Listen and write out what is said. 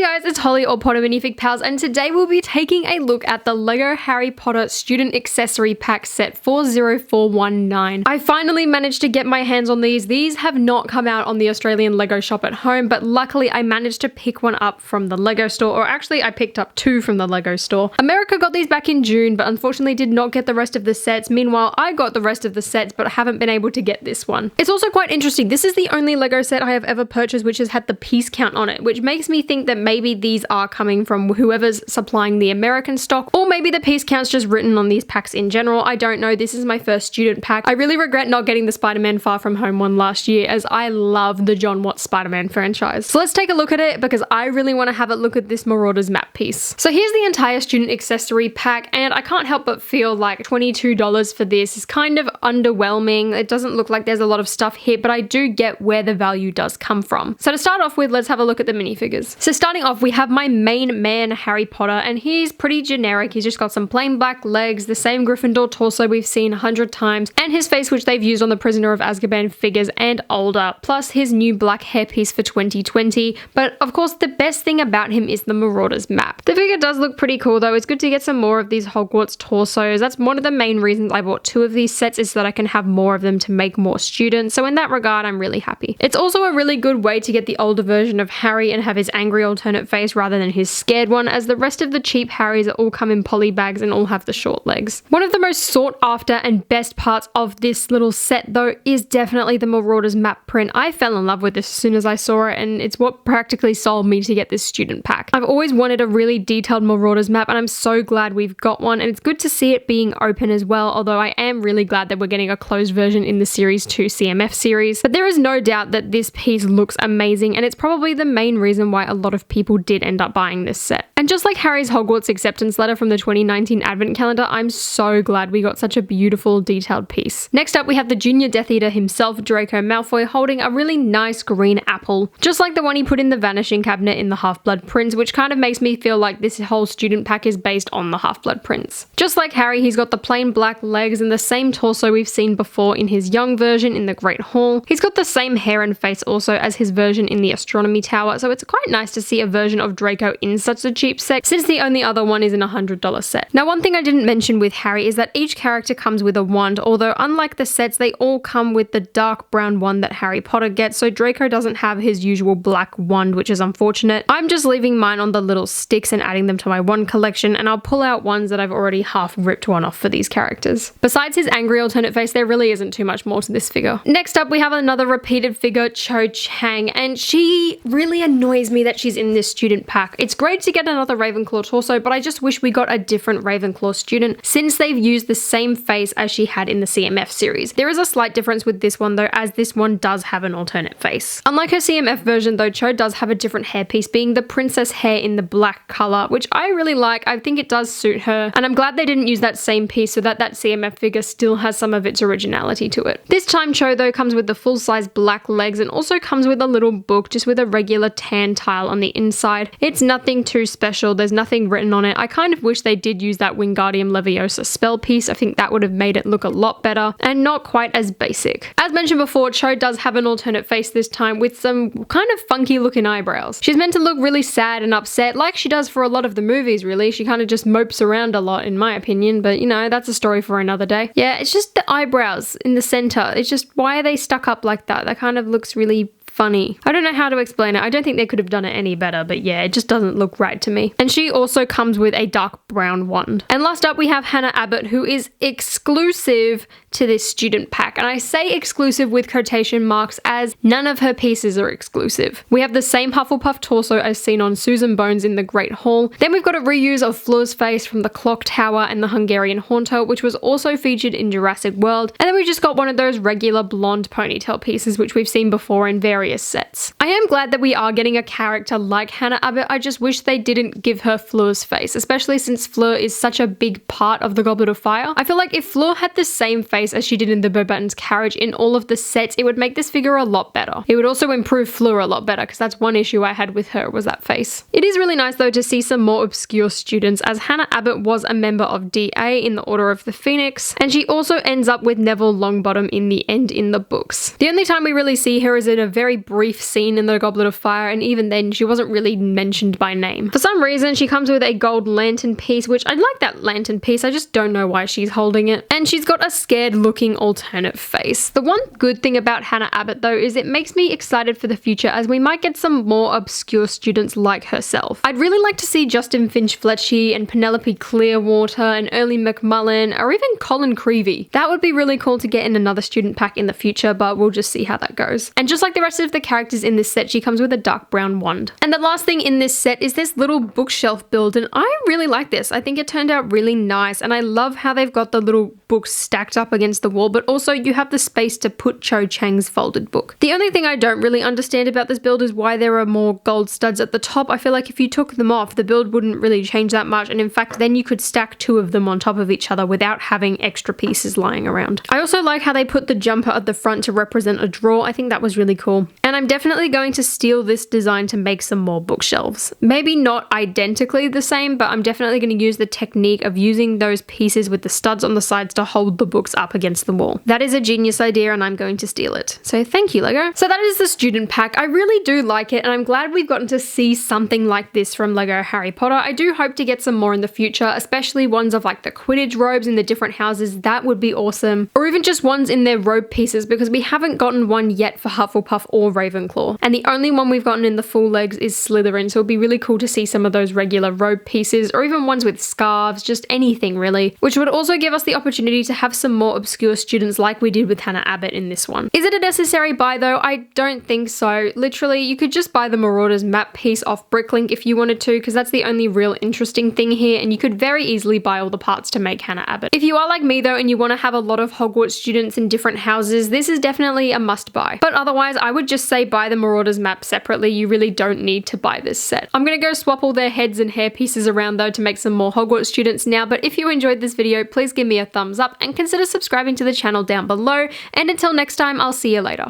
guys, it's Holly or Potter Minifig Pals, and today we'll be taking a look at the LEGO Harry Potter Student Accessory Pack Set 40419. I finally managed to get my hands on these. These have not come out on the Australian LEGO shop at home, but luckily I managed to pick one up from the LEGO store, or actually I picked up two from the LEGO store. America got these back in June, but unfortunately did not get the rest of the sets. Meanwhile, I got the rest of the sets, but haven't been able to get this one. It's also quite interesting. This is the only LEGO set I have ever purchased which has had the piece count on it, which makes me think that maybe these are coming from whoever's supplying the American stock, or maybe the piece count's just written on these packs in general. I don't know. This is my first student pack. I really regret not getting the Spider-Man Far From Home one last year, as I love the John Watts Spider-Man franchise. So let's take a look at it, because I really want to have a look at this Marauders map piece. So here's the entire student accessory pack, and I can't help but feel like $22 for this is kind of underwhelming. It doesn't look like there's a lot of stuff here, but I do get where the value does come from. So to start off with, let's have a look at the minifigures. So starting off, we have my main man, Harry Potter, and he's pretty generic. He's just got some plain black legs, the same Gryffindor torso we've seen 100 times, and his face which they've used on the Prisoner of Azkaban figures and older, plus his new black hairpiece for 2020. But of course, the best thing about him is the Marauders map. The figure does look pretty cool though. It's good to get some more of these Hogwarts torsos. That's one of the main reasons I bought two of these sets, is so that I can have more of them to make more students. So in that regard, I'm really happy. It's also a really good way to get the older version of Harry and have his angry alternate face rather than his scared one, as the rest of the cheap Harrys all come in poly bags and all have the short legs. One of the most sought after and best parts of this little set though is definitely the Marauders Map Print. I fell in love with this as soon as I saw it, and it's what practically sold me to get this student pack. I've always wanted a really detailed Marauders map, and I'm so glad we've got one, and it's good to see it being open as well, although I am really glad that we're getting a closed version in the Series 2 CMF series. But there is no doubt that this piece looks amazing, and it's probably the main reason why a lot of people did end up buying this set. And just like Harry's Hogwarts acceptance letter from the 2019 advent calendar, I'm so glad we got such a beautiful detailed piece. Next up, we have the Junior Death Eater himself, Draco Malfoy, holding a really nice green apple, just like the one he put in the Vanishing Cabinet in the Half-Blood Prince, which kind of makes me feel like this whole student pack is based on the Half-Blood Prince. Just like Harry, he's got the plain black legs and the same torso we've seen before in his young version in the Great Hall. He's got the same hair and face also as his version in the Astronomy Tower, so it's quite nice to see a version of Draco in such a cheap set, since the only other one is in a $100 set. Now, one thing I didn't mention with Harry is that each character comes with a wand, although unlike the sets, they all come with the dark brown wand that Harry Potter gets, so Draco doesn't have his usual black wand, which is unfortunate. I'm just leaving mine on the little sticks and adding them to my wand collection, and I'll pull out ones that I've already half ripped one off for these characters. Besides his angry alternate face, there really isn't too much more to this figure. Next up, we have another repeated figure, Cho Chang, and she really annoys me that she's in this student pack. It's great to get another Ravenclaw torso, but I just wish we got a different Ravenclaw student, since they've used the same face as she had in the CMF series. There is a slight difference with this one though, as this one does have an alternate face. Unlike her CMF version though, Cho does have a different hairpiece, being the princess hair in the black color, which I really like. I think it does suit her, and I'm glad they didn't use that same piece so that CMF figure still has some of its originality to it. This time Cho though comes with the full-size black legs, and also comes with a little book just with a regular tan tile on the inside. It's nothing too special, there's nothing written on it. I kind of wish they did use that Wingardium Leviosa spell piece. I think that would have made it look a lot better and not quite as basic. As mentioned before, Cho does have an alternate face this time with some kind of funky looking eyebrows. She's meant to look really sad and upset, like she does for a lot of the movies really. She kind of just mopes around a lot in my opinion, but you know, that's a story for another day. Yeah, it's just the eyebrows in the center. It's just, why are they stuck up like that? That kind of looks really funny. I don't know how to explain it. I don't think they could have done it any better, but yeah, it just doesn't look right to me. And she also comes with a dark brown wand. And last up, we have Hannah Abbott, who is exclusive to this student pack. And I say exclusive with quotation marks, as none of her pieces are exclusive. We have the same Hufflepuff torso as seen on Susan Bones in the Great Hall. Then we've got a reuse of Fleur's face from the Clock Tower and the Hungarian Haunter, which was also featured in Jurassic World. And then we just got one of those regular blonde ponytail pieces, which we've seen before in various sets. I am glad that we are getting a character like Hannah Abbott. I just wish they didn't give her Fleur's face, especially since Fleur is such a big part of the Goblet of Fire. I feel like if Fleur had the same face face as she did in the Beauxbatons carriage in all of the sets, it would make this figure a lot better. It would also improve Fleur a lot better, because that's one issue I had with her, was that face. It is really nice though to see some more obscure students, as Hannah Abbott was a member of DA in the Order of the Phoenix, and she also ends up with Neville Longbottom in the end in the books. The only time we really see her is in a very brief scene in the Goblet of Fire, and even then she wasn't really mentioned by name. For some reason she comes with a gold lantern piece, which I like that lantern piece, I just don't know why she's holding it. And she's got a scared looking alternate face. The one good thing about Hannah Abbott though is it makes me excited for the future, as we might get some more obscure students like herself. I'd really like to see Justin Finch-Fletchy and Penelope Clearwater and Early McMullen, or even Colin Creevy. That would be really cool to get in another student pack in the future, but we'll just see how that goes. And just like the rest of the characters in this set, she comes with a dark brown wand. And the last thing in this set is this little bookshelf build, and I really like this. I think it turned out really nice, and I love how they've got the little books stacked up against the wall, but also you have the space to put Cho Chang's folded book. The only thing I don't really understand about this build is why there are more gold studs at the top. I feel like if you took them off, the build wouldn't really change that much, and in fact then you could stack two of them on top of each other without having extra pieces lying around. I also like how they put the jumper at the front to represent a drawer. I think that was really cool. And I'm definitely going to steal this design to make some more bookshelves. Maybe not identically the same, but I'm definitely going to use the technique of using those pieces with the studs on the sides to hold the books up against the wall. That is a genius idea, and I'm going to steal it. So thank you, LEGO. So that is the student pack. I really do like it, and I'm glad we've gotten to see something like this from LEGO Harry Potter. I do hope to get some more in the future, especially ones of like the Quidditch robes in the different houses. That would be awesome. Or even just ones in their robe pieces, because we haven't gotten one yet for Hufflepuff or Ravenclaw. And the only one we've gotten in the full legs is Slytherin, so it'd be really cool to see some of those regular robe pieces, or even ones with scarves, just anything really, which would also give us the opportunity to have some more obscure students like we did with Hannah Abbott in this one. Is it a necessary buy though? I don't think so. Literally, you could just buy the Marauders map piece off Bricklink if you wanted to, because that's the only real interesting thing here, and you could very easily buy all the parts to make Hannah Abbott. If you are like me though and you want to have a lot of Hogwarts students in different houses, this is definitely a must buy. But otherwise, I would just say buy the Marauders map separately. You really don't need to buy this set. I'm gonna go swap all their heads and hair pieces around though to make some more Hogwarts students now, but if you enjoyed this video, please give me a thumbs up and consider subscribing to the channel down below, and until next time, I'll see you later.